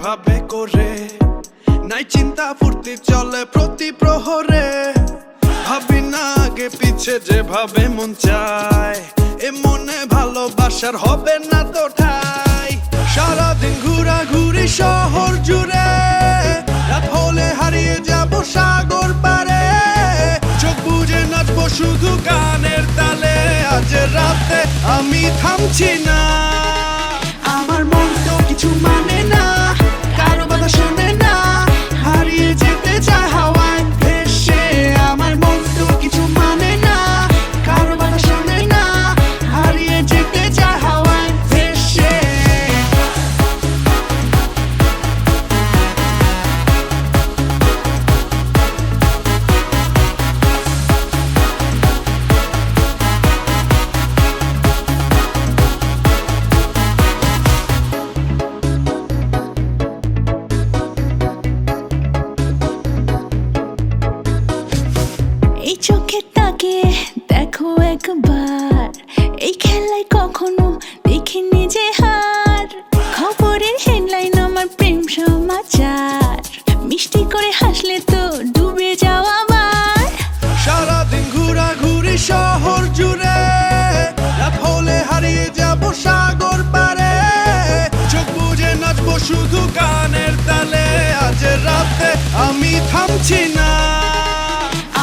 ভাবে করে, নাই চিন্তা ফুর্তি চলে প্রতি প্রহরে। ভাবি না আগে পিছে যেভাবে মন চায়, এ মনে ভালোবাসার হবে না তো ঠাই। সারাদিন ঘোরাঘুরি শহর জুড়ে, রাত হলে হারিয়ে যাব সাগর পারে। চোখ বুজে নাচবো শুধু গানের তালে, আজ রাতে আমি থামছি না। আমার মন তো কিছু মানে না, কারো কথা শোনে না, হারিয়ে যেতে চায় হাওয়ায় ভেসে। আমার মন তো কিছু মানে না, কারো কথা শোনে না, হারিয়ে যেতে চায় হাওয়ায় ভেসে। এই চোখে তাকে দেখো একবার, এই খেলায় কখনো দেখিনি যে হার। খবরের হেডলাইন আমার প্রেম সমাচার, মিষ্টি করে হাসলে তো ডুবে যাও আমার। সারাদিন ঘোরাঘুরি শহর জুড়ে, রাত হলে হারিয়ে যাব সাগর পারে। চোখ বুজে নাচবো শুধু গানের তালে, আজ রাতে আমি থামছি না।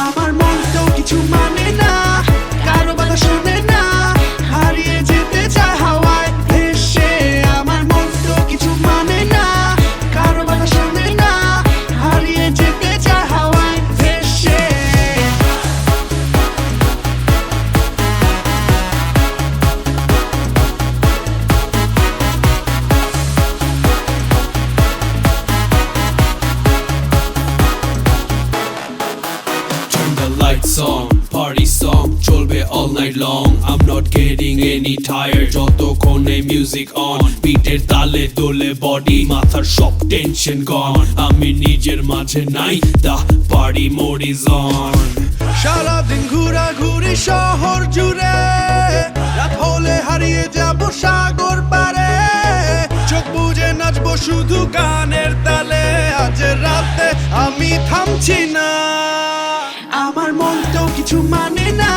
আমার মন তো কিছু মানে না, কারো কথা শোনে না, হারিয়ে যেতে চায় হাওয়ায় ভেসে। আমার মন তো কিছু মানে না, কারো কথা শোনে না, হারিয়ে যেতে চায় হাওয়ায় ভেসে। Turn the lights on, party song চলবে all night long. I'm not getting any tired যতক্ষণে music on. বিটের তালে দোলে body, মাথার সব tension gone. আমি নিজের মাঝে নাই, the party mode is on. সারাদিন ঘোরাঘুরি শহর জুড়ে, রাত হলে হারিয়ে যাব সাগর পারে। চোখ বুজে নাচবো শুধু গানের তালে, আজ রাতে আমি থামছি না। আমার মন তো কিছু মানে না,